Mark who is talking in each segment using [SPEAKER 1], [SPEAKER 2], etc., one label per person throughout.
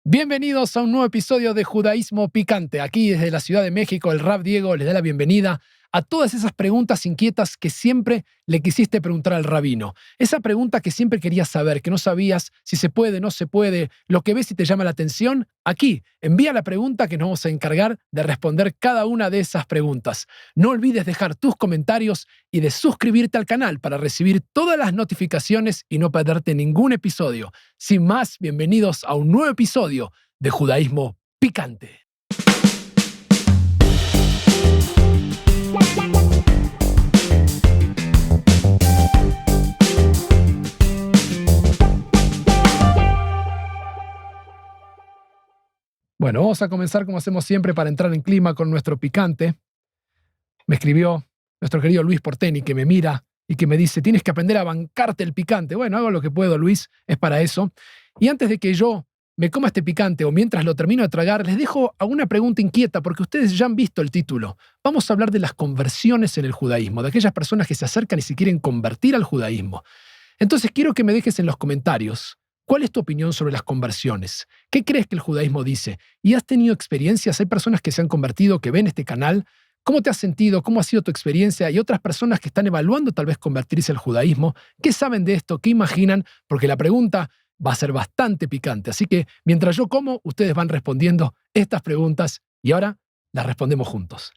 [SPEAKER 1] Bienvenidos a un nuevo episodio de Judaísmo Picante. Aquí desde la Ciudad de México, el Rav Diego les da la bienvenida a todas esas preguntas inquietas que siempre le quisiste preguntar al rabino. Esa pregunta que siempre querías saber, que no sabías si se puede, no se puede, lo que ves y te llama la atención. Aquí, envía la pregunta que nos vamos a encargar de responder cada una de esas preguntas. No olvides dejar tus comentarios y de suscribirte al canal para recibir todas las notificaciones y no perderte ningún episodio. Sin más, bienvenidos a un nuevo episodio de Judaísmo Picante. Bueno, vamos a comenzar como hacemos siempre para entrar en clima con nuestro picante. Me escribió nuestro querido Luis Porteni, que me mira y que me dice, tienes que aprender a bancarte el picante. Bueno, hago lo que puedo, Luis, es para eso. Y antes de que yo me coma este picante o mientras lo termino de tragar, les dejo una pregunta inquieta porque ustedes ya han visto el título. Vamos a hablar de las conversiones en el judaísmo, de aquellas personas que se acercan y se quieren convertir al judaísmo. Entonces quiero que me dejes en los comentarios cuál es tu opinión sobre las conversiones. ¿Qué crees que el judaísmo dice? ¿Y has tenido experiencias? ¿Hay personas que se han convertido, que ven este canal? ¿Cómo te has sentido? ¿Cómo ha sido tu experiencia? ¿Y otras personas que están evaluando tal vez convertirse al judaísmo? ¿Qué saben de esto? ¿Qué imaginan? Porque la pregunta va a ser bastante picante. Así que mientras yo como, ustedes van respondiendo estas preguntas y ahora las respondemos juntos.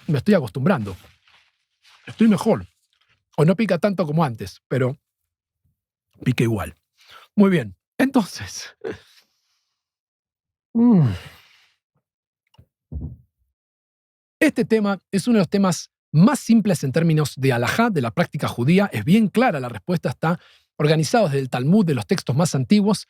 [SPEAKER 1] Me estoy acostumbrando. Estoy mejor. O no pica tanto como antes, pero pica igual. Muy bien. Entonces, este tema es uno de los temas más simples en términos de halajá, de la práctica judía. Es bien clara, la respuesta está organizada desde el Talmud, de los textos más antiguos,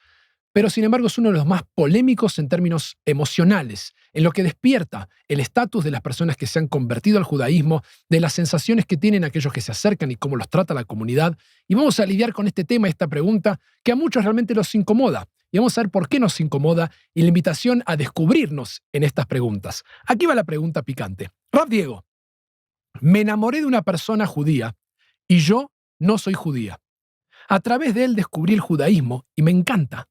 [SPEAKER 1] pero sin embargo es uno de los más polémicos en términos emocionales, en lo que despierta el estatus de las personas que se han convertido al judaísmo, de las sensaciones que tienen aquellos que se acercan y cómo los trata la comunidad. Y vamos a lidiar con este tema, esta pregunta, que a muchos realmente los incomoda. Y vamos a ver por qué nos incomoda y la invitación a descubrirnos en estas preguntas. Aquí va la pregunta picante. Rav Diego, me enamoré de una persona judía y yo no soy judía. A través de él descubrí el judaísmo y me encanta.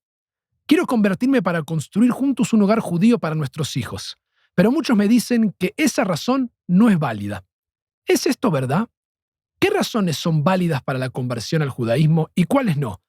[SPEAKER 1] Quiero convertirme para construir juntos un hogar judío para nuestros hijos. Pero muchos me dicen que esa razón no es válida. ¿Es esto verdad? ¿Qué razones son válidas para la conversión al judaísmo y cuáles no?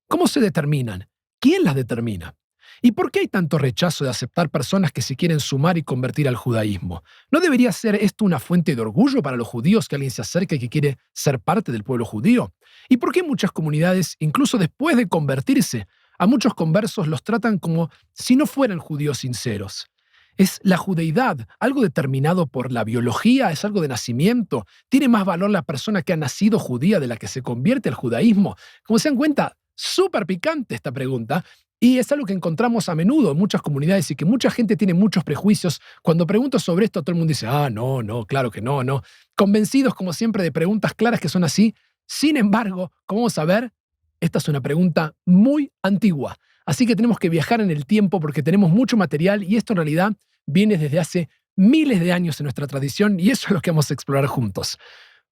[SPEAKER 1] ¿Cómo se determinan? ¿Quién las determina? ¿Y por qué hay tanto rechazo de aceptar personas que se quieren sumar y convertir al judaísmo? ¿No debería ser esto una fuente de orgullo para los judíos que alguien se acerque y que quiere ser parte del pueblo judío? ¿Y por qué muchas comunidades, incluso después de convertirse, a muchos conversos los tratan como si no fueran judíos sinceros? ¿Es la judeidad algo determinado por la biología? ¿Es algo de nacimiento? ¿Tiene más valor la persona que ha nacido judía de la que se convierte al judaísmo? Como se dan cuenta, súper picante esta pregunta. Y es algo que encontramos a menudo en muchas comunidades y que mucha gente tiene muchos prejuicios. Cuando pregunto sobre esto, todo el mundo dice, no, claro que no. Convencidos, como siempre, de preguntas claras que son así. Sin embargo, como vamos a ver, esta es una pregunta muy antigua. Así que tenemos que viajar en el tiempo porque tenemos mucho material y esto en realidad viene desde hace miles de años en nuestra tradición y eso es lo que vamos a explorar juntos.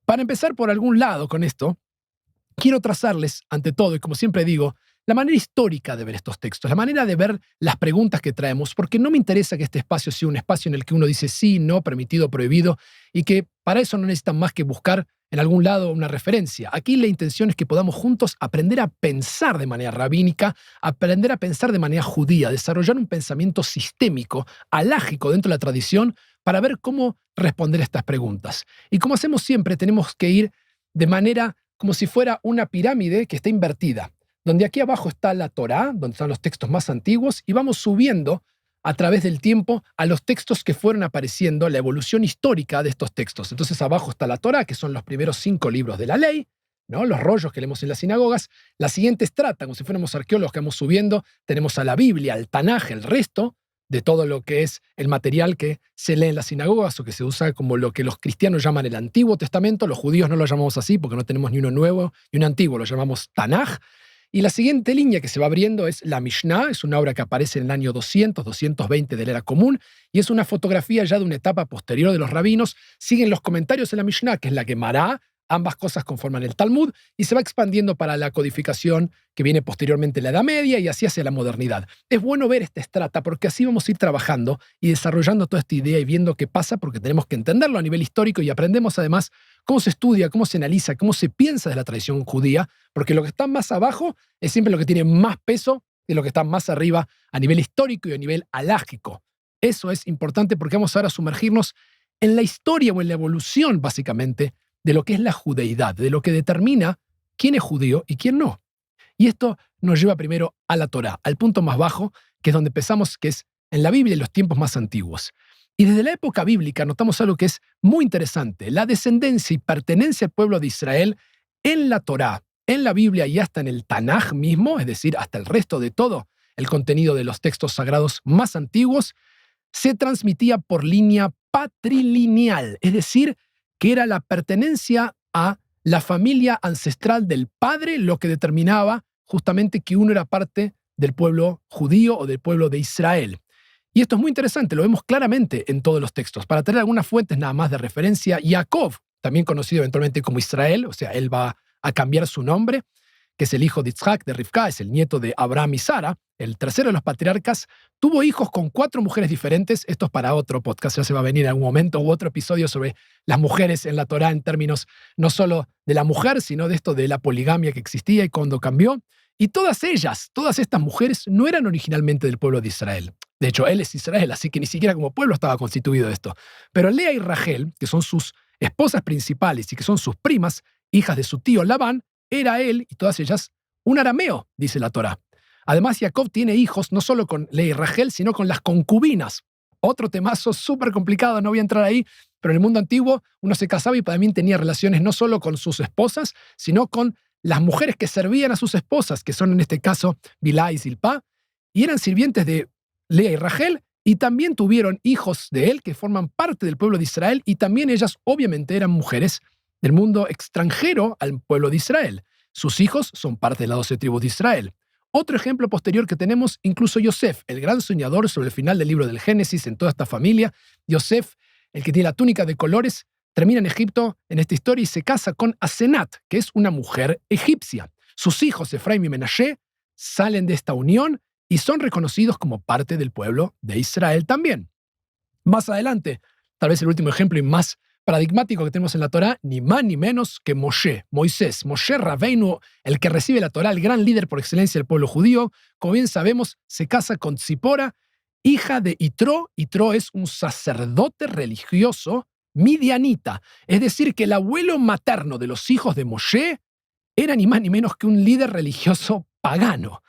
[SPEAKER 1] Para empezar por algún lado con esto, quiero trazarles, ante todo, y como siempre digo, la manera histórica de ver estos textos, la manera de ver las preguntas que traemos, porque no me interesa que este espacio sea un espacio en el que uno dice sí, no, permitido, prohibido, y que para eso no necesitan más que buscar en algún lado una referencia. Aquí la intención es que podamos juntos aprender a pensar de manera rabínica, aprender a pensar de manera judía, desarrollar un pensamiento sistémico, halágico dentro de la tradición, para ver cómo responder a estas preguntas. Y como hacemos siempre, tenemos que ir de manera como si fuera una pirámide que está invertida, donde aquí abajo está la Torá, donde están los textos más antiguos, y vamos subiendo a través del tiempo a los textos que fueron apareciendo, la evolución histórica de estos textos. Entonces abajo está la Torá, que son los primeros 5 libros de la ley, ¿no? Los rollos que leemos en las sinagogas. La siguiente estrata, como si fuéramos arqueólogos que vamos subiendo, tenemos a la Biblia, al Tanaj, el resto de todo lo que es el material que se lee en las sinagogas o que se usa como lo que los cristianos llaman el Antiguo Testamento. Los judíos no lo llamamos así porque no tenemos ni uno nuevo ni uno antiguo, lo llamamos Tanaj. Y la siguiente línea que se va abriendo es la Mishnah, es una obra que aparece en el año 200, 220 de la era común, y es una fotografía ya de una etapa posterior de los rabinos. Siguen los comentarios en la Mishnah, que es la Gemara, Ambas cosas conforman el Talmud y se va expandiendo para la codificación que viene posteriormente en la Edad Media y así hacia la modernidad. Es bueno ver esta estrata porque así vamos a ir trabajando y desarrollando toda esta idea y viendo qué pasa porque tenemos que entenderlo a nivel histórico y aprendemos además cómo se estudia, cómo se analiza, cómo se piensa de la tradición judía, porque lo que está más abajo es siempre lo que tiene más peso de lo que está más arriba a nivel histórico y a nivel alágico. Eso es importante porque vamos ahora a sumergirnos en la historia o en la evolución, básicamente, de lo que es la judeidad, de lo que determina quién es judío y quién no. Y esto nos lleva primero a la Torá, al punto más bajo, que es donde empezamos, que es en la Biblia en los tiempos más antiguos. Y desde la época bíblica notamos algo que es muy interesante, la descendencia y pertenencia al pueblo de Israel en la Torá, en la Biblia y hasta en el Tanaj mismo, es decir, hasta el resto de todo el contenido de los textos sagrados más antiguos, se transmitía por línea patrilineal, es decir, que era la pertenencia a la familia ancestral del padre lo que determinaba justamente que uno era parte del pueblo judío o del pueblo de Israel. Y esto es muy interesante, lo vemos claramente en todos los textos. Para tener algunas fuentes nada más de referencia, Jacob, también conocido eventualmente como Israel, o sea, él va a cambiar su nombre, que es el hijo de Isaac, de Rivka, es el nieto de Abraham y Sara, el tercero de los patriarcas, tuvo hijos con 4 mujeres diferentes. Esto es para otro podcast, ya se va a venir en algún momento, u otro episodio sobre las mujeres en la Torá en términos no solo de la mujer, sino de esto de la poligamia que existía y cuando cambió. Y todas ellas, todas estas mujeres, no eran originalmente del pueblo de Israel. De hecho, él es Israel, así que ni siquiera como pueblo estaba constituido esto. Pero Lea y Rachel, que son sus esposas principales y que son sus primas, hijas de su tío Labán, era él y todas ellas un arameo, dice la Torá. Además, Jacob tiene hijos no solo con Lea y Rachel, sino con las concubinas. Otro temazo súper complicado, no voy a entrar ahí, pero en el mundo antiguo uno se casaba y también tenía relaciones no solo con sus esposas, sino con las mujeres que servían a sus esposas, que son en este caso Bilhá y Zilpá, y eran sirvientes de Lea y Rachel, y también tuvieron hijos de él que forman parte del pueblo de Israel, y también ellas obviamente eran mujeres del mundo extranjero al pueblo de Israel. Sus hijos son parte de las 12 tribus de Israel. Otro ejemplo posterior que tenemos, incluso Yosef, el gran soñador sobre el final del libro del Génesis en toda esta familia. Yosef, el que tiene la túnica de colores, termina en Egipto en esta historia y se casa con Asenat, que es una mujer egipcia. Sus hijos, Efraim y Menashe, salen de esta unión y son reconocidos como parte del pueblo de Israel también. Más adelante, tal vez el último ejemplo y más paradigmático que tenemos en la Torá, ni más ni menos que Moshe, Moisés, Moshe Rabbeinu, el que recibe la Torá, el gran líder por excelencia del pueblo judío. Como bien sabemos, se casa con Tzipora, hija de Itro. Itro es un sacerdote religioso midianita, es decir, que el abuelo materno de los hijos de Moshe era ni más ni menos que un líder religioso pagano.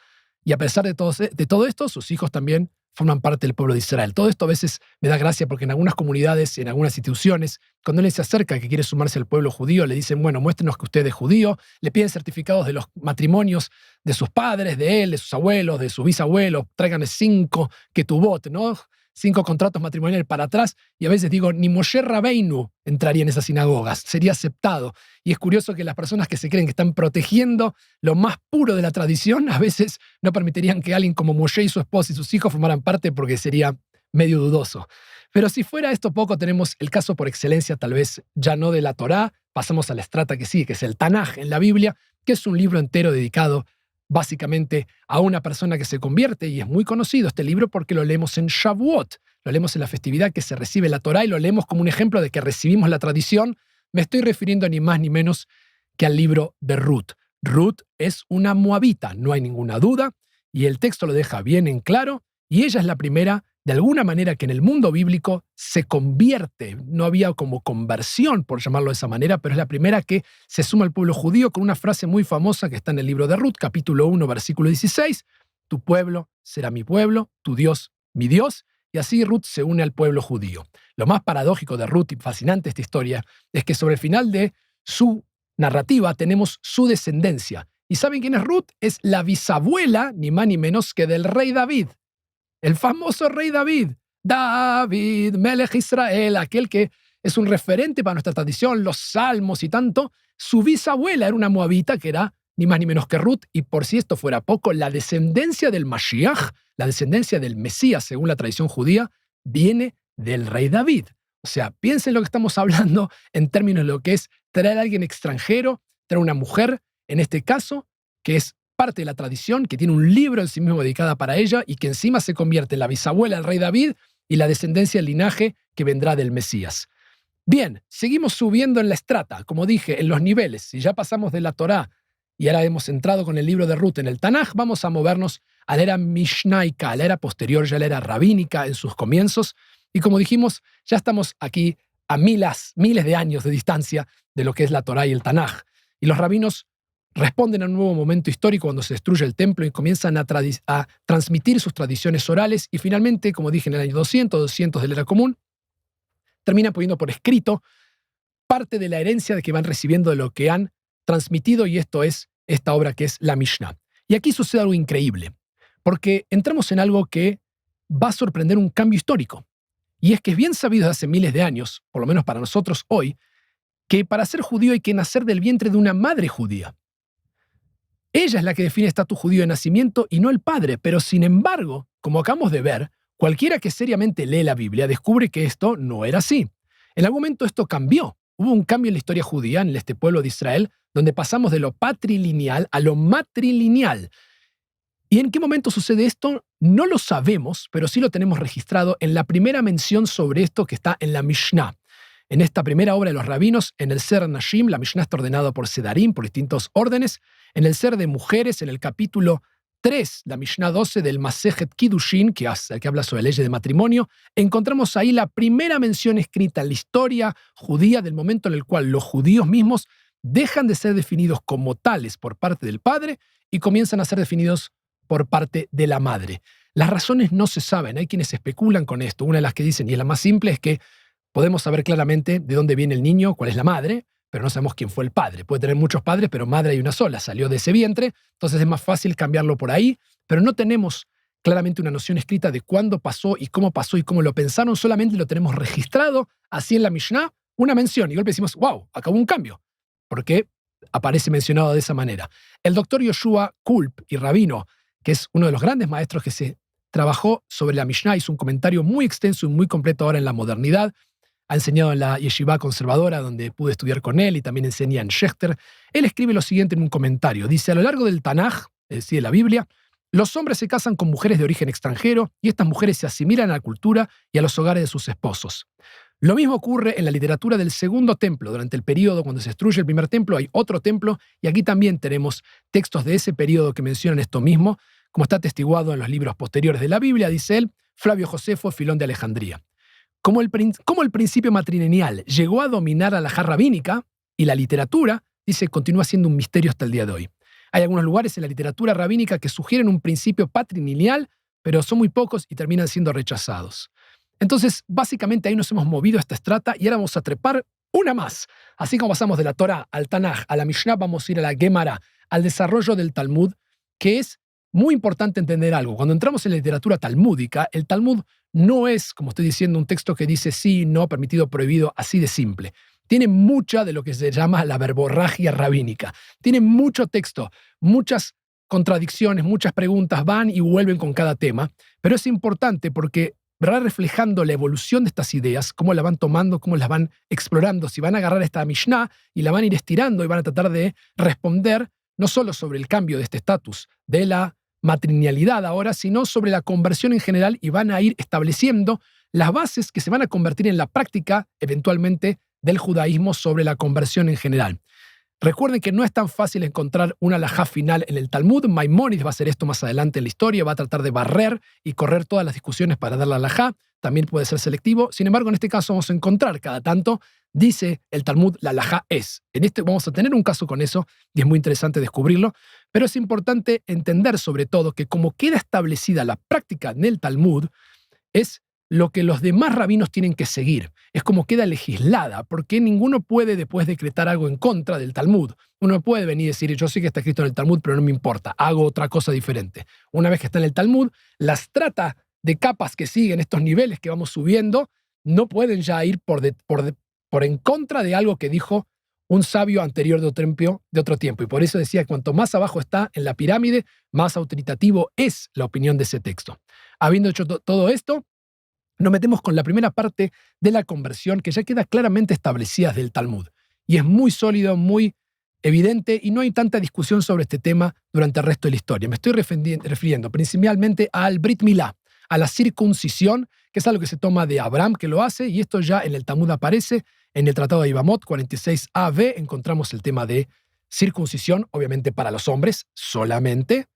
[SPEAKER 1] Y a pesar de todo esto, sus hijos también forman parte del pueblo de Israel. Todo esto a veces me da gracia porque en algunas comunidades, en algunas instituciones, cuando alguien se acerca que quiere sumarse al pueblo judío, le dicen, bueno, muéstrenos que usted es judío, le piden certificados de los matrimonios de sus padres, de él, de sus abuelos, de sus bisabuelos, tráiganle 5 ketubot, ¿no? 5 contratos matrimoniales para atrás, y a veces digo, ni Moshe Rabbeinu entraría en esas sinagogas, sería aceptado. Y es curioso que las personas que se creen que están protegiendo lo más puro de la tradición, a veces no permitirían que alguien como Moshe y su esposa y sus hijos formaran parte porque sería medio dudoso. Pero si fuera esto poco, tenemos el caso por excelencia, tal vez ya no de la Torá, pasamos a la estrata que sigue, que es el Tanaj en la Biblia, que es un libro entero dedicado básicamente a una persona que se convierte, y es muy conocido este libro porque lo leemos en Shavuot, lo leemos en la festividad que se recibe la Torá y lo leemos como un ejemplo de que recibimos la tradición. Me estoy refiriendo ni más ni menos que al libro de Ruth. Ruth es una moabita, no hay ninguna duda, y el texto lo deja bien en claro, y ella es la primera, de alguna manera, que en el mundo bíblico se convierte. No había como conversión, por llamarlo de esa manera, pero es la primera que se suma al pueblo judío con una frase muy famosa que está en el libro de Ruth, capítulo 1, versículo 16. Tu pueblo será mi pueblo, tu Dios mi Dios. Y así Ruth se une al pueblo judío. Lo más paradójico de Ruth y fascinante esta historia es que sobre el final de su narrativa tenemos su descendencia. ¿Y saben quién es Ruth? Es la bisabuela, ni más ni menos que del rey David. El famoso rey David, David, Melech Israel, aquel que es un referente para nuestra tradición, los salmos y tanto. Su bisabuela era una moabita que era ni más ni menos que Ruth, y por si esto fuera poco, la descendencia del Mashiach, la descendencia del Mesías, según la tradición judía, viene del rey David. O sea, piensen lo que estamos hablando en términos de lo que es traer a alguien extranjero, traer a una mujer, en este caso, que es parte de la tradición, que tiene un libro en sí mismo dedicado para ella y que encima se convierte en la bisabuela del rey David y la descendencia del linaje que vendrá del Mesías. Bien, seguimos subiendo en la estrata, como dije, en los niveles. Si ya pasamos de la Torá y ahora hemos entrado con el libro de Ruth en el Tanaj, vamos a movernos a la era Mishnaica, a la era posterior, ya la era rabínica en sus comienzos. Y como dijimos, ya estamos aquí a miles de años de distancia de lo que es la Torá y el Tanaj. Y los rabinos responden a un nuevo momento histórico cuando se destruye el templo y comienzan a transmitir sus tradiciones orales y finalmente, como dije, en el año 200 de la era común, terminan poniendo por escrito parte de la herencia de que van recibiendo de lo que han transmitido, y esto es esta obra que es la Mishnah. Y aquí sucede algo increíble, porque entramos en algo que va a sorprender un cambio histórico. Y es que es bien sabido desde hace miles de años, por lo menos para nosotros hoy, que para ser judío hay que nacer del vientre de una madre judía. Ella es la que define estatus judío de nacimiento y no el padre, pero sin embargo, como acabamos de ver, cualquiera que seriamente lee la Biblia descubre que esto no era así. En algún momento esto cambió. Hubo un cambio en la historia judía, en este pueblo de Israel, donde pasamos de lo patrilineal a lo matrilineal. ¿Y en qué momento sucede esto? No lo sabemos, pero sí lo tenemos registrado en la primera mención sobre esto que está en la Mishnah. En esta primera obra de los rabinos, en el Ser Nashim, la Mishnah está ordenada por Sedarim, por distintos órdenes. En el Ser de Mujeres, en el capítulo 3, la Mishnah 12 del Masejet Kiddushin, que habla sobre leyes de matrimonio, encontramos ahí la primera mención escrita en la historia judía del momento en el cual los judíos mismos dejan de ser definidos como tales por parte del padre y comienzan a ser definidos por parte de la madre. Las razones no se saben, hay quienes especulan con esto. Una de las que dicen, y es la más simple, es que podemos saber claramente de dónde viene el niño, cuál es la madre, pero no sabemos quién fue el padre. Puede tener muchos padres, pero madre hay una sola, salió de ese vientre, entonces es más fácil cambiarlo por ahí, pero no tenemos claramente una noción escrita de cuándo pasó y cómo lo pensaron, solamente lo tenemos registrado así en la Mishnah, una mención, y de golpe decimos, wow, acá hubo un cambio, porque aparece mencionado de esa manera. El doctor Yoshua Kulp y rabino, que es uno de los grandes maestros que se trabajó sobre la Mishnah, hizo un comentario muy extenso y muy completo ahora en la modernidad. Ha enseñado en la yeshiva conservadora, donde pude estudiar con él, y también enseña en Schechter. Él escribe lo siguiente en un comentario. Dice, a lo largo del Tanaj, es decir, de la Biblia, los hombres se casan con mujeres de origen extranjero y estas mujeres se asimilan a la cultura y a los hogares de sus esposos. Lo mismo ocurre en la literatura del Segundo Templo. Durante el período cuando se destruye el primer templo hay otro templo, y aquí también tenemos textos de ese período que mencionan esto mismo, como está atestiguado en los libros posteriores de la Biblia, dice él, Flavio Josefo, Filón de Alejandría. Como el principio matrilineal llegó a dominar a la halajá rabínica y la literatura, dice, continúa siendo un misterio hasta el día de hoy. Hay algunos lugares en la literatura rabínica que sugieren un principio patrilineal, pero son muy pocos y terminan siendo rechazados. Entonces, básicamente ahí nos hemos movido a esta estrata y ahora vamos a trepar una más. Así como pasamos de la Torá al Tanaj, a la Mishnah, vamos a ir a la Gemara, al desarrollo del Talmud, que es muy importante entender algo. Cuando entramos en la literatura talmúdica, el Talmud no es, como estoy diciendo, un texto que dice sí, no, permitido, prohibido, así de simple. Tiene mucha de lo que se llama la verborragia rabínica. Tiene mucho texto, muchas contradicciones, muchas preguntas, van y vuelven con cada tema, pero es importante porque va reflejando la evolución de estas ideas, cómo la van tomando, cómo las van explorando, si van a agarrar esta Mishnah y la van a ir estirando y van a tratar de responder no solo sobre el cambio de este estatus de la matrilinealidad ahora, sino sobre la conversión en general, y van a ir estableciendo las bases que se van a convertir en la práctica, eventualmente, del judaísmo sobre la conversión en general. Recuerden que no es tan fácil encontrar una halajá final en el Talmud. Maimónides va a hacer esto más adelante en la historia, va a tratar de barrer y correr todas las discusiones para dar la halajá. También puede ser selectivo. Sin embargo, en este caso vamos a encontrar cada tanto, dice el Talmud, la halajá es. En este vamos a tener un caso con eso y es muy interesante descubrirlo. Pero es importante entender sobre todo que como queda establecida la práctica en el Talmud, es lo que los demás rabinos tienen que seguir. Es como queda legislada, porque ninguno puede después decretar algo en contra del Talmud. Uno puede venir y decir, yo sé que está escrito en el Talmud, pero no me importa, hago otra cosa diferente. Una vez que está en el Talmud, la estrata de capas que siguen estos niveles que vamos subiendo no pueden ya ir por en contra de algo que dijo un sabio anterior de otro tiempo. Y por eso decía que cuanto más abajo está en la pirámide, más autoritativo es la opinión de ese texto. Habiendo hecho todo esto, nos metemos con la primera parte de la conversión que ya queda claramente establecida del Talmud. Y es muy sólido, muy evidente y no hay tanta discusión sobre este tema durante el resto de la historia. Me estoy refiriendo principalmente al Brit Milá, a la circuncisión, que es algo que se toma de Abraham, que lo hace, y esto ya en el Talmud aparece. En el Tratado de Yevamot 46a-b encontramos el tema de circuncisión, obviamente para los hombres solamente,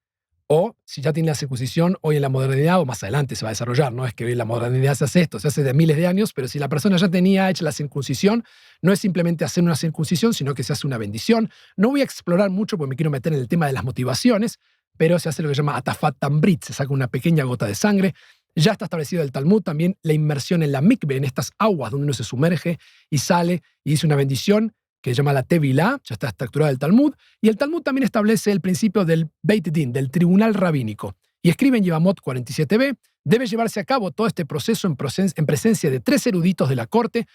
[SPEAKER 1] o si ya tiene la circuncisión hoy en la modernidad o más adelante se va a desarrollar. No es que hoy en la modernidad se hace esto, se hace de miles de años, pero si la persona ya tenía hecha la circuncisión, no es simplemente hacer una circuncisión, sino que se hace una bendición. No voy a explorar mucho porque me quiero meter en el tema de las motivaciones, pero se hace lo que se llama atafat tambrit, se saca una pequeña gota de sangre. Ya está establecido el Talmud también la inmersión en la mikve, en estas aguas donde uno se sumerge y sale y dice una bendición, que se llama la Tevilá, ya está estructurada el Talmud, y el Talmud también establece el principio del Beit Din, del tribunal rabínico. Y escribe en Yevamot 47b, debe llevarse a cabo todo este proceso en presencia de 3 eruditos de la corte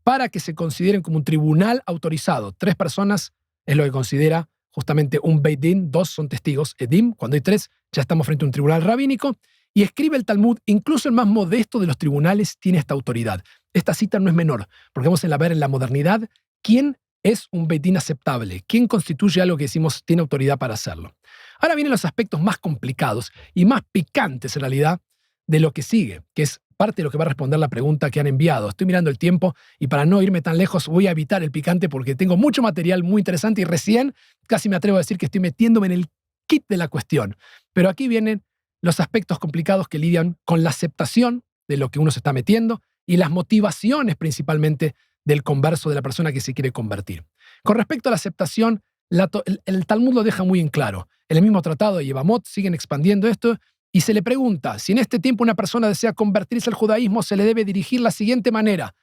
[SPEAKER 1] para que se consideren como un tribunal autorizado. 3 personas es lo que considera justamente un Beit Din, 2 son testigos, Edim, cuando hay 3 ya estamos frente a un tribunal rabínico, y escribe el Talmud, incluso el más modesto de los tribunales tiene esta autoridad. Esta cita no es menor, porque vamos a ver en la modernidad quién es un Beit Din aceptable, quién constituye algo que decimos tiene autoridad para hacerlo. Ahora vienen los aspectos más complicados y más picantes en realidad de lo que sigue, que es parte de lo que va a responder la pregunta que han enviado. Estoy mirando el tiempo y para no irme tan lejos voy a evitar el picante porque tengo mucho material muy interesante y recién casi me atrevo a decir que estoy metiéndome en el kit de la cuestión. Pero aquí vienen los aspectos complicados que lidian con la aceptación de lo que uno se está metiendo y las motivaciones principalmente del converso, de la persona que se quiere convertir. Con respecto a la aceptación, el Talmud lo deja muy en claro. En el mismo tratado de Yevamot siguen expandiendo esto y se le pregunta, si en este tiempo una persona desea convertirse al judaísmo, se le debe dirigir la siguiente manera.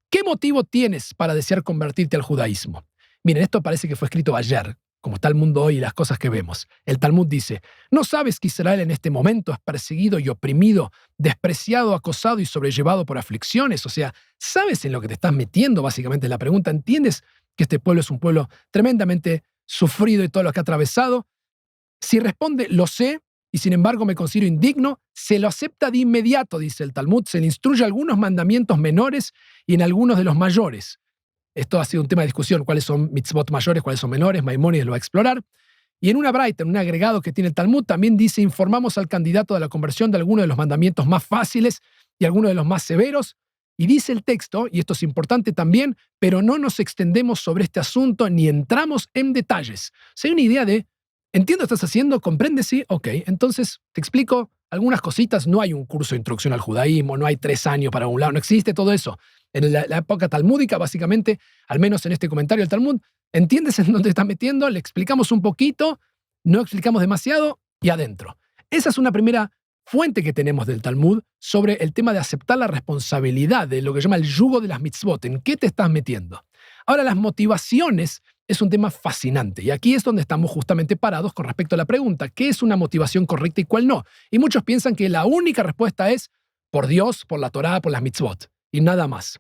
[SPEAKER 1] ¿Qué motivo tienes para desear convertirte al judaísmo? Miren, esto parece que fue escrito ayer, como está el mundo hoy y las cosas que vemos. El Talmud dice, ¿no sabes que Israel en este momento es perseguido y oprimido, despreciado, acosado y sobrellevado por aflicciones? O sea, ¿sabes en lo que te estás metiendo? Básicamente la pregunta, ¿entiendes que este pueblo es un pueblo tremendamente sufrido y todo lo que ha atravesado? Si responde, lo sé, y sin embargo me considero indigno, se lo acepta de inmediato, dice el Talmud, se le instruye algunos mandamientos menores y en algunos de los mayores. Esto ha sido un tema de discusión, cuáles son mitzvot mayores, cuáles son menores, Maimónides lo va a explorar. Y en una braita, en un agregado que tiene el Talmud, también dice, informamos al candidato de la conversión de algunos de los mandamientos más fáciles y algunos de los más severos. Y dice el texto, y esto es importante también, pero no nos extendemos sobre este asunto ni entramos en detalles. O sea, hay una idea de, entiendo lo que estás haciendo, comprende, sí, ok, entonces te explico algunas cositas. No hay un curso de introducción al judaísmo, no hay 3 años para un lado, no existe todo eso. En la época talmúdica, básicamente, al menos en este comentario del Talmud, ¿entiendes en dónde te estás metiendo? Le explicamos un poquito, no explicamos demasiado y adentro. Esa es una primera fuente que tenemos del Talmud sobre el tema de aceptar la responsabilidad de lo que se llama el yugo de las mitzvot. ¿En qué te estás metiendo? Ahora, las motivaciones es un tema fascinante y aquí es donde estamos justamente parados con respecto a la pregunta, ¿qué es una motivación correcta y cuál no? Y muchos piensan que la única respuesta es por Dios, por la Torá, por las mitzvot y nada más.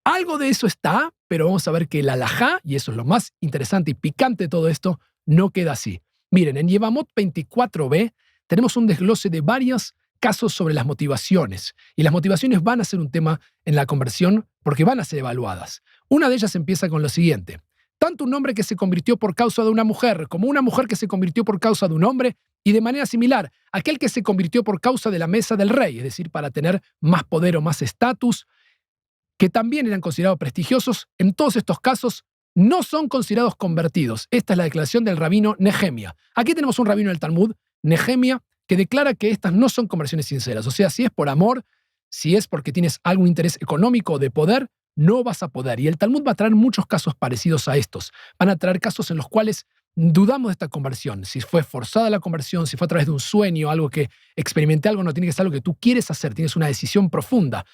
[SPEAKER 1] Algo de eso está, pero vamos a ver que la halajá, y eso es lo más interesante y picante de todo esto, no queda así. Miren, en Yevamot 24b tenemos un desglose de varios casos sobre las motivaciones. Y las motivaciones van a ser un tema en la conversión porque van a ser evaluadas. Una de ellas empieza con lo siguiente. Tanto un hombre que se convirtió por causa de una mujer como una mujer que se convirtió por causa de un hombre, y de manera similar, aquel que se convirtió por causa de la mesa del rey, es decir, para tener más poder o más estatus, que también eran considerados prestigiosos, en todos estos casos no son considerados convertidos. Esta es la declaración del rabino Nehemia. Aquí tenemos un rabino del Talmud, Nehemia, que declara que estas no son conversiones sinceras. O sea, si es por amor, si es porque tienes algún interés económico o de poder, no vas a poder. Y el Talmud va a traer muchos casos parecidos a estos. Van a traer casos en los cuales dudamos de esta conversión. Si fue forzada la conversión, si fue a través de un sueño, algo que experimenté algo, no tiene que ser algo que tú quieres hacer, tienes una decisión profunda.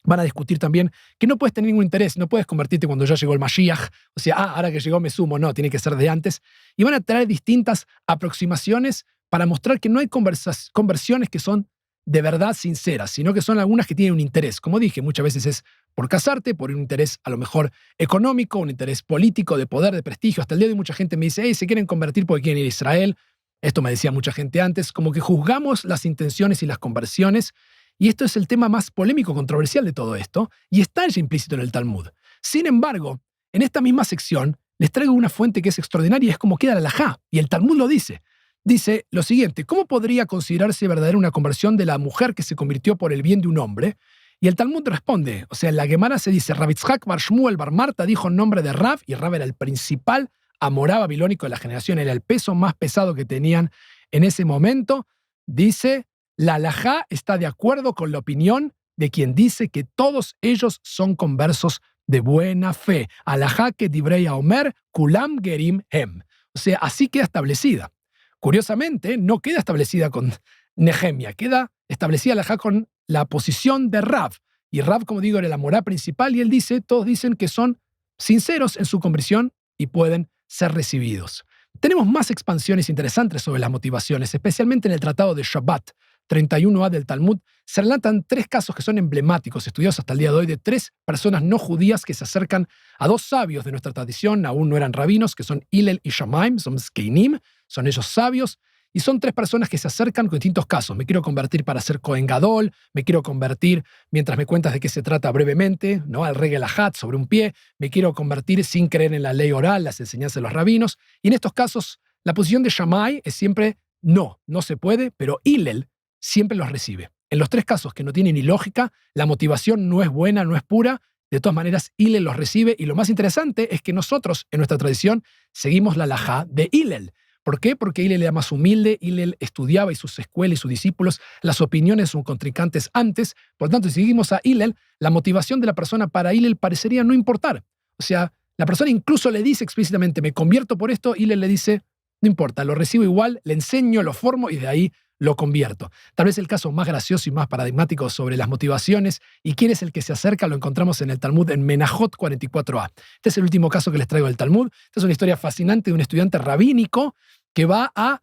[SPEAKER 1] Van a discutir también que no puedes tener ningún interés, no puedes convertirte cuando ya llegó el Mashiach, o sea, ahora que llegó me sumo, no, tiene que ser de antes. Y van a traer distintas aproximaciones para mostrar que no hay conversiones que son de verdad sinceras, sino que son algunas que tienen un interés. Como dije, muchas veces es por casarte, por un interés a lo mejor económico, un interés político, de poder, de prestigio. Hasta el día de hoy mucha gente me dice, hey, se quieren convertir porque quieren ir a Israel. Esto me decía mucha gente antes, como que juzgamos las intenciones y las conversiones. Y esto es el tema más polémico, controversial de todo esto, y está ya implícito en el Talmud. Sin embargo, en esta misma sección les traigo una fuente que es extraordinaria y es como queda la halajá, y el Talmud lo dice. Dice lo siguiente: ¿cómo podría considerarse verdadera una conversión de la mujer que se convirtió por el bien de un hombre? Y el Talmud responde, o sea, en la Gemara se dice, Rav Yitzhak bar Shmuel bar Marta dijo en nombre de Rav, y Rav era el principal amorá babilónico de la generación, era el peso más pesado que tenían en ese momento. Dice, la halajá está de acuerdo con la opinión de quien dice que todos ellos son conversos de buena fe. Halajá que divrei Omer, kulam gerim hem. O sea, así queda establecida. Curiosamente, no queda establecida con Nehemia, queda establecida halajá con la posición de Rav. Y Rav, como digo, era la morá principal, y él dice, todos dicen que son sinceros en su conversión y pueden ser recibidos. Tenemos más expansiones interesantes sobre las motivaciones, especialmente en el Tratado de Shabbat, 31a del Talmud. Se relatan 3 casos que son emblemáticos, estudiados hasta el día de hoy, de 3 personas no judías que se acercan a 2 sabios de nuestra tradición, aún no eran rabinos, que son Hillel y Shammai, son Skeinim, son ellos sabios, y son 3 personas que se acercan con distintos casos. Me quiero convertir para ser Cohen Gadol, me quiero convertir mientras me cuentas de qué se trata brevemente, ¿no? Al Regel Ahat, sobre un pie, me quiero convertir sin creer en la ley oral, las enseñanzas de los rabinos. Y en estos casos, la posición de Shammai es siempre no se puede, pero Hillel siempre los recibe. En los 3 casos que no tienen ni lógica, la motivación no es buena, no es pura, de todas maneras Hillel los recibe, y lo más interesante es que nosotros, en nuestra tradición, seguimos la halajá de Hillel. ¿Por qué? Porque Hillel era más humilde, Hillel estudiaba y sus escuelas y sus discípulos, las opiniones de sus contrincantes antes. Por tanto, si seguimos a Hillel, la motivación de la persona para Hillel parecería no importar. O sea, la persona incluso le dice explícitamente, me convierto por esto, Hillel le dice, no importa, lo recibo igual, le enseño, lo formo y de ahí lo convierto. Tal vez el caso más gracioso y más paradigmático sobre las motivaciones y quién es el que se acerca lo encontramos en el Talmud en Menajot 44a. Este es el último caso que les traigo del Talmud. Esta es una historia fascinante de un estudiante rabínico que va a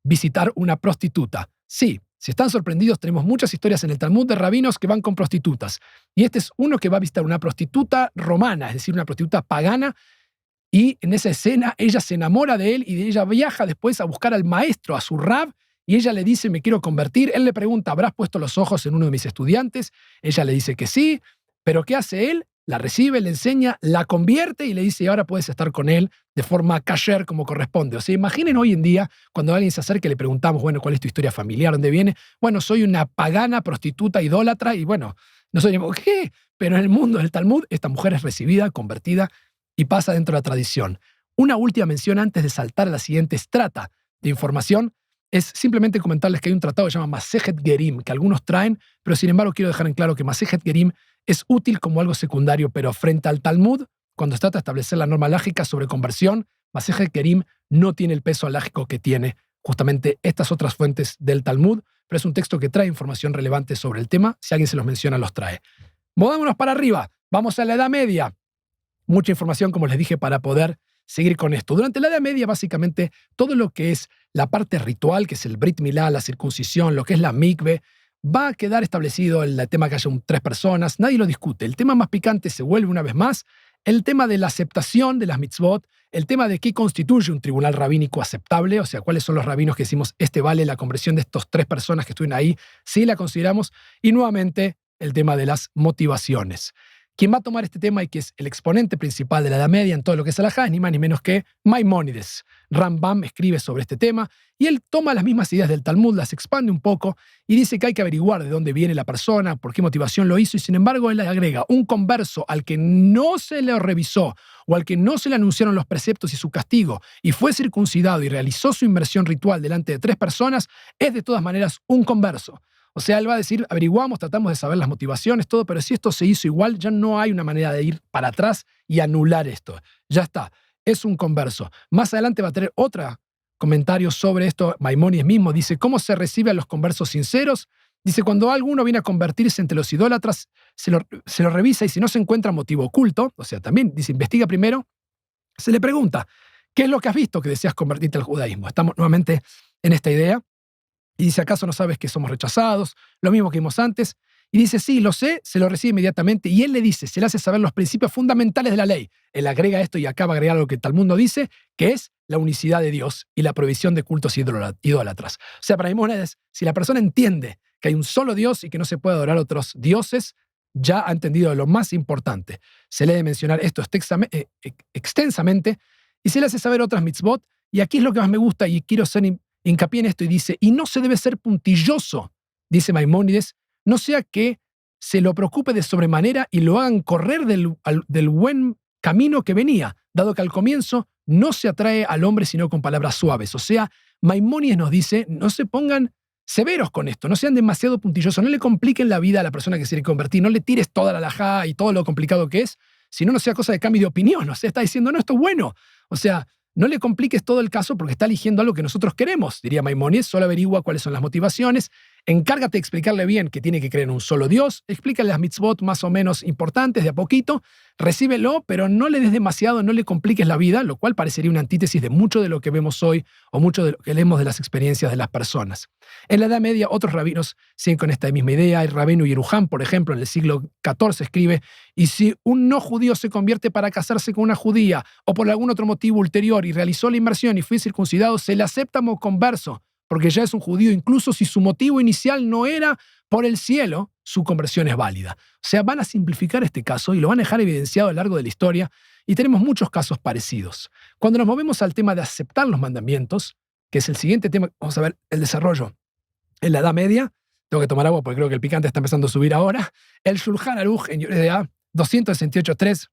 [SPEAKER 1] visitar una prostituta. Sí, si están sorprendidos, tenemos muchas historias en el Talmud de rabinos que van con prostitutas. Y este es uno que va a visitar una prostituta romana, es decir, una prostituta pagana, y en esa escena ella se enamora de él y de ella viaja después a buscar al maestro, a su rab, y ella le dice, me quiero convertir. Él le pregunta, ¿habrás puesto los ojos en uno de mis estudiantes? Ella le dice que sí, pero ¿qué hace él? La recibe, le enseña, la convierte y le dice, y ahora puedes estar con él de forma kasher como corresponde. O sea, imaginen hoy en día, cuando alguien se acerca y le preguntamos, bueno, ¿cuál es tu historia familiar? ¿Dónde viene? Bueno, soy una pagana, prostituta, idólatra, y bueno, nosotros, ¿qué? Pero en el mundo del Talmud, esta mujer es recibida, convertida y pasa dentro de la tradición. Una última mención antes de saltar a la siguiente estrata de información es simplemente comentarles que hay un tratado que se llama Masejet Gerim, que algunos traen, pero sin embargo quiero dejar en claro que Masejet Gerim es útil como algo secundario, pero frente al Talmud, cuando se trata de establecer la norma lágica sobre conversión, Masejet Gerim no tiene el peso lágico que tiene justamente estas otras fuentes del Talmud, pero es un texto que trae información relevante sobre el tema. Si alguien se los menciona, los trae. Movámonos para arriba. Vamos a la Edad Media. Mucha información, como les dije, para poder seguir con esto. Durante la Edad Media, básicamente, todo lo que es la parte ritual, que es el Brit Milá, la circuncisión, lo que es la mikve, va a quedar establecido el tema que haya 3 personas, nadie lo discute. El tema más picante se vuelve una vez más el tema de la aceptación de las mitzvot, el tema de qué constituye un tribunal rabínico aceptable, o sea, cuáles son los rabinos que decimos, vale la conversión de estos 3 personas que estuvieron ahí, si la consideramos, y nuevamente el tema de las motivaciones. Quien va a tomar este tema y que es el exponente principal de la Edad Media en todo lo que es halajá es ni más ni menos que Maimónides. Rambam escribe sobre este tema y él toma las mismas ideas del Talmud, las expande un poco y dice que hay que averiguar de dónde viene la persona, por qué motivación lo hizo, y sin embargo él le agrega, un converso al que no se le revisó o al que no se le anunciaron los preceptos y su castigo y fue circuncidado y realizó su inmersión ritual delante de 3 personas, es de todas maneras un converso. O sea, él va a decir, averiguamos, tratamos de saber las motivaciones, todo, pero si esto se hizo igual, ya no hay una manera de ir para atrás y anular esto. Ya está, es un converso. Más adelante va a tener otro comentario sobre esto. Maimónides mismo dice, ¿cómo se recibe a los conversos sinceros? Dice, cuando alguno viene a convertirse entre los idólatras, se lo revisa y si no se encuentra motivo oculto, o sea, también dice, investiga primero, se le pregunta, ¿qué es lo que has visto que deseas convertirte al judaísmo? Estamos nuevamente en esta idea. Y dice, ¿acaso no sabes que somos rechazados? Lo mismo que vimos antes. Y dice, sí, lo sé, se lo recibe inmediatamente. Y él le dice, se le hace saber los principios fundamentales de la ley. Él agrega esto y acaba de agregar lo que el Talmud dice, que es la unicidad de Dios y la prohibición de cultos idólatras. O sea, para Maimónides, si la persona entiende que hay un solo Dios y que no se puede adorar a otros dioses, ya ha entendido lo más importante. Se le debe mencionar esto extensamente y se le hace saber otras mitzvot. Y aquí es lo que más me gusta y quiero hacer hincapié en esto y dice, y no se debe ser puntilloso, dice Maimónides, no sea que se lo preocupe de sobremanera y lo hagan correr del buen camino que venía, dado que al comienzo no se atrae al hombre sino con palabras suaves. O sea, Maimónides nos dice, no se pongan severos con esto, no sean demasiado puntillosos, no le compliquen la vida a la persona que se quiere convertir, no le tires toda la halajá y todo lo complicado que es, sino no sea cosa de cambio de opinión. O sea, está diciendo, no, esto es bueno. O sea, no le compliques todo el caso porque está eligiendo algo que nosotros queremos, diría Maimónides, solo averigua cuáles son las motivaciones, encárgate de explicarle bien que tiene que creer en un solo Dios, explícale las mitzvot más o menos importantes de a poquito, recíbelo, pero no le des demasiado, no le compliques la vida, lo cual parecería una antítesis de mucho de lo que vemos hoy o mucho de lo que leemos de las experiencias de las personas. En la Edad Media, otros rabinos siguen con esta misma idea. El rabino Yeruham, por ejemplo, en el siglo XIV escribe, y si un no judío se convierte para casarse con una judía o por algún otro motivo ulterior y realizó la inmersión y fue circuncidado, se le acepta como converso, porque ya es un judío, incluso si su motivo inicial no era por el cielo, su conversión es válida. O sea, van a simplificar este caso y lo van a dejar evidenciado a lo largo de la historia, y tenemos muchos casos parecidos. Cuando nos movemos al tema de aceptar los mandamientos, que es el siguiente tema, vamos a ver el desarrollo en la Edad Media, tengo que tomar agua porque creo que el picante está empezando a subir ahora, el Shulchan Aruch en Yoreh De'ah 268.3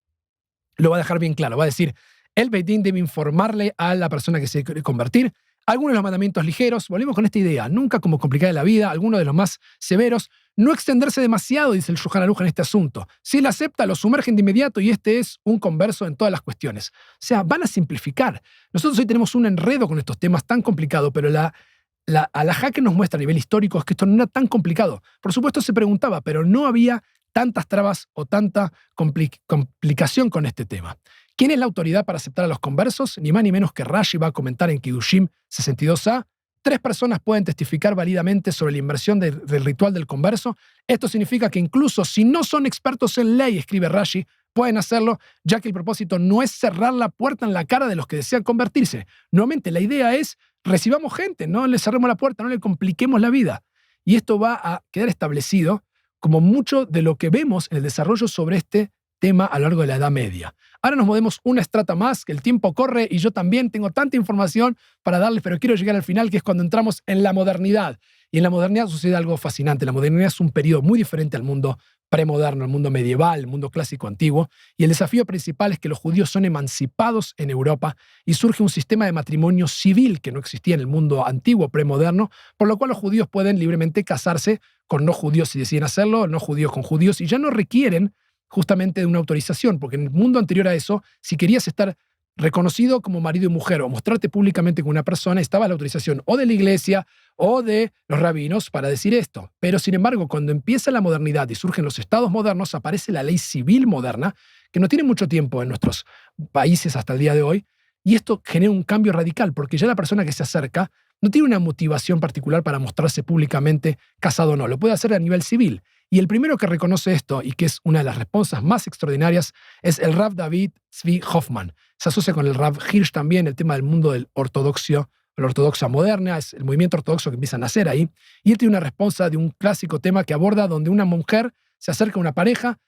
[SPEAKER 1] lo va a dejar bien claro, va a decir, el Beit Din debe informarle a la persona que se quiere convertir algunos de los mandamientos ligeros, volvemos con esta idea, nunca como complicar la vida, algunos de los más severos, no extenderse demasiado, dice el Shulchan Aruch en este asunto. Si él acepta, lo sumergen de inmediato y este es un converso en todas las cuestiones. O sea, van a simplificar. Nosotros hoy tenemos un enredo con estos temas tan complicados, pero la halajá que nos muestra a nivel histórico es que esto no era tan complicado. Por supuesto se preguntaba, pero no había tantas trabas o tanta complicación con este tema. ¿Quién es la autoridad para aceptar a los conversos? Ni más ni menos que Rashi va a comentar en Kiddushim 62a. 3 personas pueden testificar válidamente sobre la inversión del ritual del converso. Esto significa que incluso si no son expertos en ley, escribe Rashi, pueden hacerlo, ya que el propósito no es cerrar la puerta en la cara de los que desean convertirse. Nuevamente, la idea es, recibamos gente, no le cerremos la puerta, no le compliquemos la vida. Y esto va a quedar establecido como mucho de lo que vemos en el desarrollo sobre este tema a lo largo de la Edad Media. Ahora nos movemos una estrata más, que el tiempo corre y yo también tengo tanta información para darles, pero quiero llegar al final, que es cuando entramos en la modernidad. Y en la modernidad sucede algo fascinante. La modernidad es un periodo muy diferente al mundo premoderno, al mundo medieval, al mundo clásico antiguo. Y el desafío principal es que los judíos son emancipados en Europa y surge un sistema de matrimonio civil que no existía en el mundo antiguo premoderno, por lo cual los judíos pueden libremente casarse con no judíos si deciden hacerlo, no judíos con judíos, y ya no requieren justamente de una autorización, porque en el mundo anterior a eso, si querías estar reconocido como marido y mujer o mostrarte públicamente con una persona, estaba la autorización o de la iglesia o de los rabinos para decir esto. Pero sin embargo, cuando empieza la modernidad y surgen los estados modernos, aparece la ley civil moderna, que no tiene mucho tiempo en nuestros países hasta el día de hoy, y esto genera un cambio radical, porque ya la persona que se acerca no tiene una motivación particular para mostrarse públicamente casado o no, lo puede hacer a nivel civil. Y el primero que reconoce esto, y que es una de las respuestas más extraordinarias, es el Rav David Zvi Hoffman. Se asocia con el Rav Hirsch también, el tema del mundo del ortodoxio, la ortodoxia moderna, es el movimiento ortodoxo que empieza a nacer ahí. Y él tiene una respuesta de un clásico tema que aborda donde una mujer se acerca a una pareja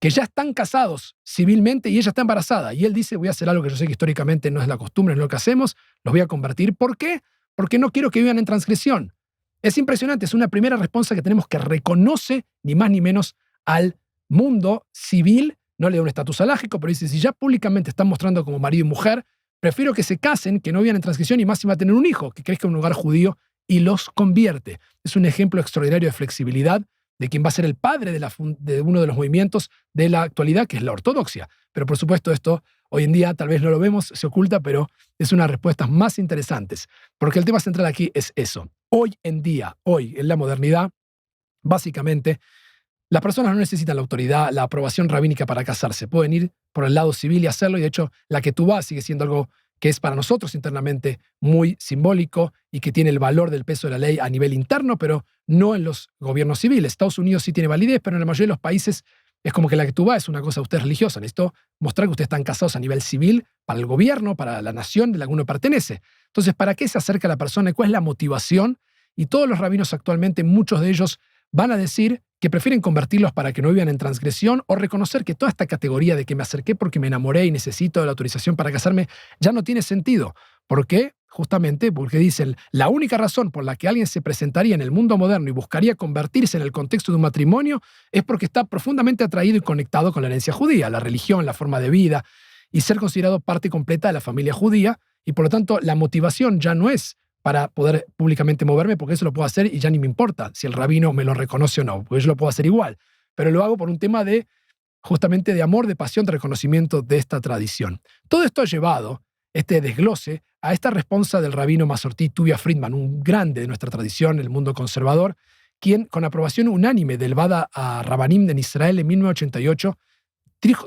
[SPEAKER 1] que ya están casados civilmente y ella está embarazada. Y él dice, voy a hacer algo que yo sé que históricamente no es la costumbre, no es lo que hacemos, los voy a convertir. ¿Por qué? Porque no quiero que vivan en transgresión. Es impresionante, es una primera respuesta que tenemos que reconoce ni más ni menos al mundo civil, no le da un estatus alágico, pero dice, si ya públicamente están mostrando como marido y mujer, prefiero que se casen, que no vivan en transgresión y más si va a tener un hijo, que crezca en un lugar judío y los convierte. Es un ejemplo extraordinario de flexibilidad de quien va a ser el padre de uno de los movimientos de la actualidad, que es la ortodoxia. Pero por supuesto esto hoy en día tal vez no lo vemos, se oculta, pero es una de las respuestas más interesantes, porque el tema central aquí es eso. Hoy en día, hoy en la modernidad, básicamente, las personas no necesitan la autoridad, la aprobación rabínica para casarse. Pueden ir por el lado civil y hacerlo, y de hecho la ketubá sigue siendo algo que es para nosotros internamente muy simbólico y que tiene el valor del peso de la ley a nivel interno, pero no en los gobiernos civiles. Estados Unidos sí tiene validez, pero en la mayoría de los países es como que la ketubá es una cosa de ustedes religiosa. Necesito mostrar que ustedes están casados a nivel civil para el gobierno, para la nación de la que uno pertenece. Entonces, ¿para qué se acerca la persona? ¿Cuál es la motivación? y todos los rabinos actualmente, muchos de ellos van a decir que prefieren convertirlos para que no vivan en transgresión o reconocer que toda esta categoría de que me acerqué porque me enamoré y necesito de la autorización para casarme ya no tiene sentido. ¿Por qué? Justamente porque dicen, la única razón por la que alguien se presentaría en el mundo moderno y buscaría convertirse en el contexto de un matrimonio es porque está profundamente atraído y conectado con la herencia judía, la religión, la forma de vida, y ser considerado parte completa de la familia judía, y por lo tanto la motivación ya no es para poder públicamente moverme, porque eso lo puedo hacer y ya ni me importa si el rabino me lo reconoce o no, porque yo lo puedo hacer igual, pero lo hago por un tema de justamente de amor, de pasión, de reconocimiento de esta tradición. Todo esto ha llevado este desglose a esta respuesta del rabino Masorti Tuvia Friedman, un grande de nuestra tradición, el mundo conservador, quien, con aprobación unánime del Vada a Rabanim en Israel en 1988,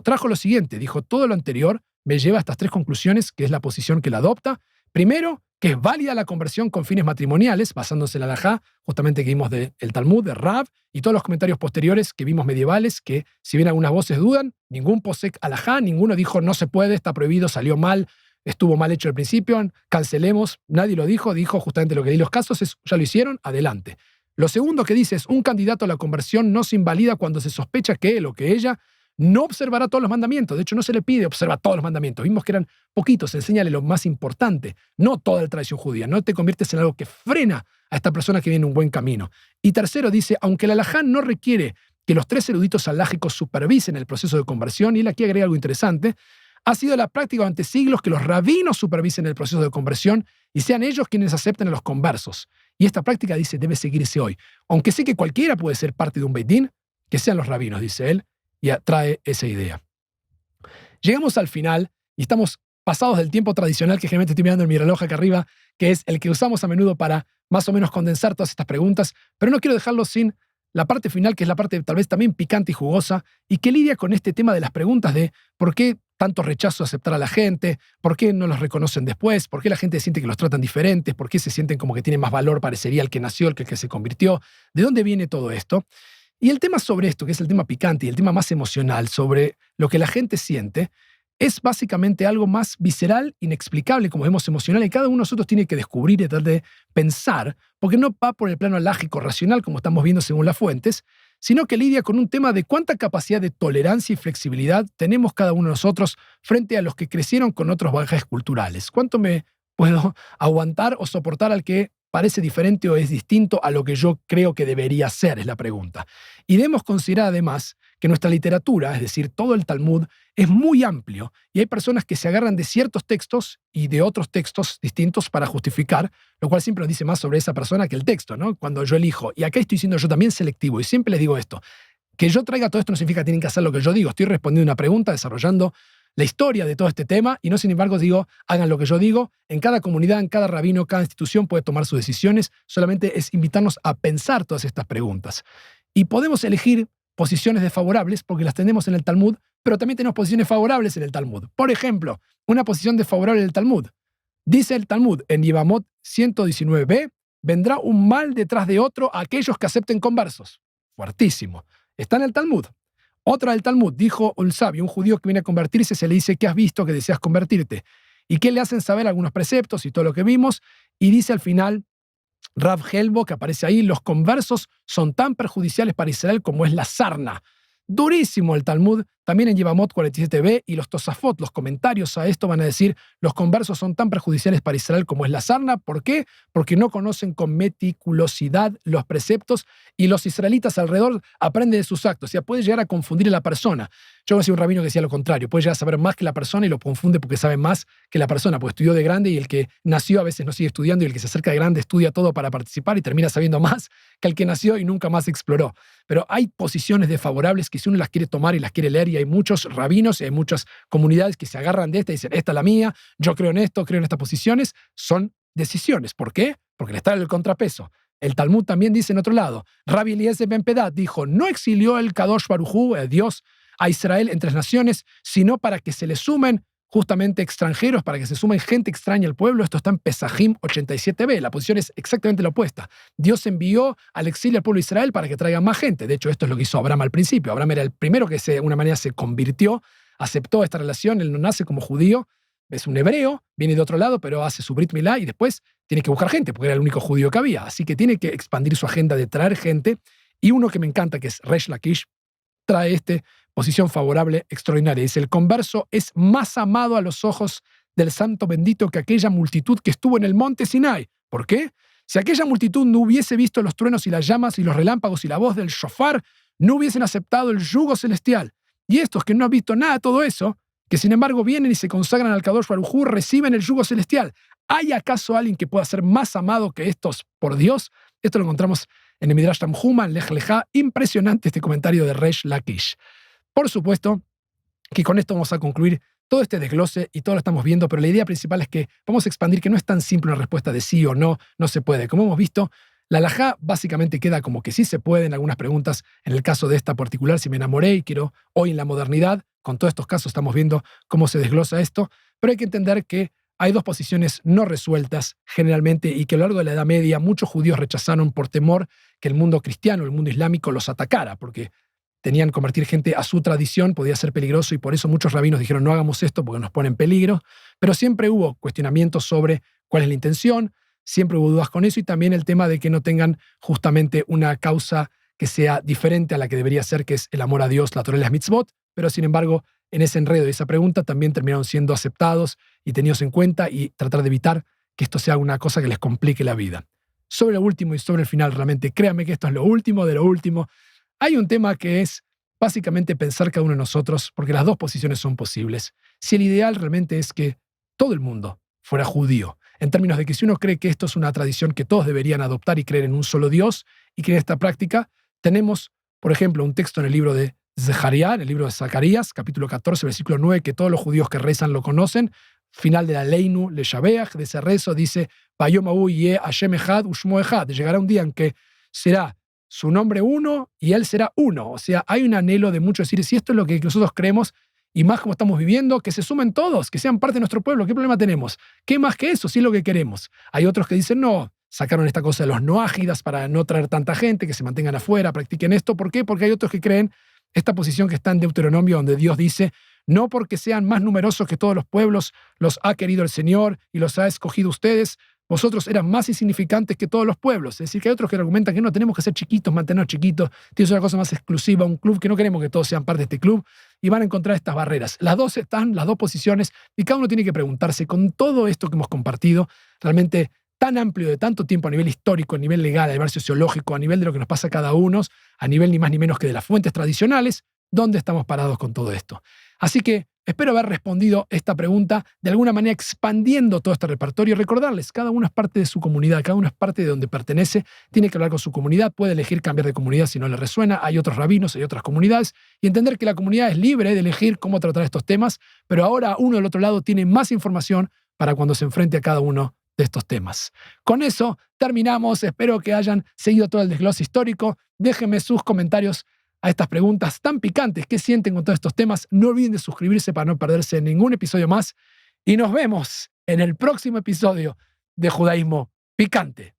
[SPEAKER 1] trajo lo siguiente, dijo, todo lo anterior me lleva a estas tres conclusiones, que es la posición que la adopta. Primero, que es válida la conversión con fines matrimoniales, basándose en la halajá, justamente que vimos del Talmud, de Rav, y todos los comentarios posteriores que vimos medievales, que si bien algunas voces dudan, ningún posek halajá, ninguno dijo no se puede, está prohibido, salió mal, estuvo mal hecho al principio, cancelemos, nadie lo dijo justamente lo que di los casos es, ya lo hicieron, adelante. Lo segundo que dice es, un candidato a la conversión no se invalida cuando se sospecha que él o que ella no observará todos los mandamientos. De hecho, no se le pide observar todos los mandamientos. Vimos que eran poquitos, enséñale lo más importante, no toda la tradición judía. No te conviertes en algo que frena a esta persona que viene en un buen camino. Y tercero, dice, aunque la halajá no requiere que los tres eruditos halájicos supervisen el proceso de conversión, y él aquí agrega algo interesante, ha sido la práctica durante siglos que los rabinos supervisen el proceso de conversión y sean ellos quienes acepten a los conversos. Y esta práctica, dice, debe seguirse hoy. Aunque sé que cualquiera puede ser parte de un Beit Din, que sean los rabinos, dice él, y trae esa idea. Llegamos al final y estamos pasados del tiempo tradicional que generalmente estoy mirando en mi reloj acá arriba, que es el que usamos a menudo para más o menos condensar todas estas preguntas, pero no quiero dejarlo sin la parte final, que es la parte tal vez también picante y jugosa, y que lidia con este tema de las preguntas de por qué tanto rechazo a aceptar a la gente, por qué no los reconocen después, por qué la gente siente que los tratan diferentes, por qué se sienten como que tienen más valor, parecería el que nació, el que se convirtió, ¿de dónde viene todo esto? Y el tema sobre esto, que es el tema picante y el tema más emocional, sobre lo que la gente siente, es básicamente algo más visceral, inexplicable, como vemos, emocional, y cada uno de nosotros tiene que descubrir y tratar de pensar, porque no va por el plano lógico, racional, como estamos viendo según las fuentes, sino que lidia con un tema de cuánta capacidad de tolerancia y flexibilidad tenemos cada uno de nosotros frente a los que crecieron con otros bagajes culturales. ¿Cuánto me puedo aguantar o soportar al que parece diferente o es distinto a lo que yo creo que debería ser? Es la pregunta. Y debemos considerar además que nuestra literatura, es decir, todo el Talmud, es muy amplio y hay personas que se agarran de ciertos textos y de otros textos distintos para justificar, lo cual siempre nos dice más sobre esa persona que el texto, ¿no? Cuando yo elijo, y acá estoy siendo yo también selectivo, y siempre les digo esto, que yo traiga todo esto no significa que tienen que hacer lo que yo digo, estoy respondiendo una pregunta, desarrollando la historia de todo este tema, y no sin embargo digo, hagan lo que yo digo, en cada comunidad, en cada rabino, cada institución puede tomar sus decisiones, solamente es invitarnos a pensar todas estas preguntas. Y podemos elegir posiciones desfavorables porque las tenemos en el Talmud, pero también tenemos posiciones favorables en el Talmud. Por ejemplo, una posición desfavorable del Talmud. Dice el Talmud en Yevamot 119b, vendrá un mal detrás de otro a aquellos que acepten conversos. Fuertísimo. Está en el Talmud. Otra del Talmud, dijo un sabio, un judío que viene a convertirse, se le dice, ¿qué has visto que deseas convertirte? ¿Y qué le hacen saber algunos preceptos y todo lo que vimos? Y dice al final, Rav Helbo, que aparece ahí, los conversos son tan perjudiciales para Israel como es la sarna. Durísimo el Talmud, también en Yevamot 47b, y los Tosafot, los comentarios a esto van a decir, los conversos son tan perjudiciales para Israel como es la sarna. ¿Por qué? Porque no conocen con meticulosidad los preceptos y los israelitas alrededor aprenden de sus actos. O sea, puede llegar a confundir a la persona. Yo conocí un rabino que decía lo contrario, puede llegar a saber más que la persona y lo confunde porque sabe más que la persona, porque estudió de grande y el que nació a veces no sigue estudiando y el que se acerca de grande estudia todo para participar y termina sabiendo más que el que nació y nunca más exploró. Pero hay posiciones desfavorables que si uno las quiere tomar y las quiere leer, y hay muchos rabinos y hay muchas comunidades que se agarran de esta y dicen, esta es la mía, yo creo en esto, creo en estas posiciones, son decisiones. ¿Por qué? Porque le está el contrapeso. El Talmud también dice en otro lado, Rabbi Eliezer ben Pedat dijo, no exilió el Kadosh Baruj Hu, Dios, a Israel entre las naciones, sino para que se le sumen justamente extranjeros, para que se sumen gente extraña al pueblo. Esto está en Pesajim 87b. La posición es exactamente la opuesta. Dios envió al exilio al pueblo de Israel para que traiga más gente. De hecho, esto es lo que hizo Abraham al principio. Abraham era el primero que de una manera se convirtió, aceptó esta relación. Él no nace como judío, es un hebreo, viene de otro lado, pero hace su Brit Milá y después tiene que buscar gente, porque era el único judío que había. Así que tiene que expandir su agenda de traer gente. Y uno que me encanta, que es Resh Lakish, trae posición favorable extraordinaria. Dice, el converso es más amado a los ojos del santo bendito que aquella multitud que estuvo en el monte Sinai. ¿Por qué? Si aquella multitud no hubiese visto los truenos y las llamas y los relámpagos y la voz del shofar, no hubiesen aceptado el yugo celestial. Y estos que no han visto nada de todo eso, que sin embargo vienen y se consagran al Kadosh Baruj Hu, reciben el yugo celestial. ¿Hay acaso alguien que pueda ser más amado que estos por Dios? Esto lo encontramos en el Midrash Tanhuma, en Lech Lechá. Impresionante este comentario de Resh Lakish. Por supuesto que con esto vamos a concluir todo este desglose y todo lo estamos viendo, pero la idea principal es que vamos a expandir que no es tan simple una respuesta de sí o no, no se puede. Como hemos visto, la halajá básicamente queda como que sí se puede en algunas preguntas. En el caso de esta particular, si me enamoré y quiero hoy en la modernidad, con todos estos casos estamos viendo cómo se desglosa esto, pero hay que entender que hay dos posiciones no resueltas generalmente y que a lo largo de la Edad Media muchos judíos rechazaron por temor que el mundo cristiano, el mundo islámico los atacara, porque tenían que convertir gente a su tradición, podía ser peligroso y por eso muchos rabinos dijeron no hagamos esto porque nos pone en peligro, pero siempre hubo cuestionamientos sobre cuál es la intención, siempre hubo dudas con eso y también el tema de que no tengan justamente una causa que sea diferente a la que debería ser, que es el amor a Dios, la Torah y las mitzvot, pero sin embargo en ese enredo y esa pregunta también terminaron siendo aceptados y tenidos en cuenta y tratar de evitar que esto sea una cosa que les complique la vida. Sobre lo último y sobre el final, realmente créanme que esto es lo último de lo último. Hay un tema que es básicamente pensar cada uno de nosotros, porque las dos posiciones son posibles. Si el ideal realmente es que todo el mundo fuera judío, en términos de que si uno cree que esto es una tradición que todos deberían adoptar y creer en un solo Dios y creer esta práctica, tenemos, por ejemplo, un texto en el libro de Zechariah, en el libro de Zacarías, capítulo 14, versículo 9, que todos los judíos que rezan lo conocen. Final de la Leinu le Shabeach, de ese rezo, dice, Vayom Ahu Yeh Hashem Echad Ushmo Echad. Llegará un día en que será su nombre uno y él será uno. O sea, hay un anhelo de mucho decir, si esto es lo que nosotros creemos, y más como estamos viviendo, que se sumen todos, que sean parte de nuestro pueblo. ¿Qué problema tenemos? ¿Qué más que eso? Si es lo que queremos. Hay otros que dicen, no, sacaron esta cosa de los noágidas para no traer tanta gente, que se mantengan afuera, practiquen esto. ¿Por qué? Porque hay otros que creen esta posición que está en Deuteronomio, donde Dios dice, no porque sean más numerosos que todos los pueblos, los ha querido el Señor y los ha escogido ustedes, vosotros eran más insignificantes que todos los pueblos. Es decir, que hay otros que argumentan que no, tenemos que ser chiquitos, mantenernos chiquitos, tienes una cosa más exclusiva, un club, que no queremos que todos sean parte de este club, y van a encontrar estas barreras. Las dos están, las dos posiciones, y cada uno tiene que preguntarse, con todo esto que hemos compartido, realmente tan amplio de tanto tiempo a nivel histórico, a nivel legal, a nivel sociológico, a nivel de lo que nos pasa a cada uno, a nivel ni más ni menos que de las fuentes tradicionales, ¿dónde estamos parados con todo esto? Así que espero haber respondido esta pregunta de alguna manera expandiendo todo este repertorio y recordarles, cada uno es parte de su comunidad, cada uno es parte de donde pertenece, tiene que hablar con su comunidad, puede elegir cambiar de comunidad si no le resuena, hay otros rabinos, hay otras comunidades, y entender que la comunidad es libre de elegir cómo tratar estos temas, pero ahora uno del otro lado tiene más información para cuando se enfrente a cada uno de estos temas. Con eso terminamos, espero que hayan seguido todo el desglose histórico, déjenme sus comentarios a estas preguntas tan picantes. ¿Qué sienten con todos estos temas? No olviden de suscribirse para no perderse ningún episodio más. Y nos vemos en el próximo episodio de Judaísmo Picante.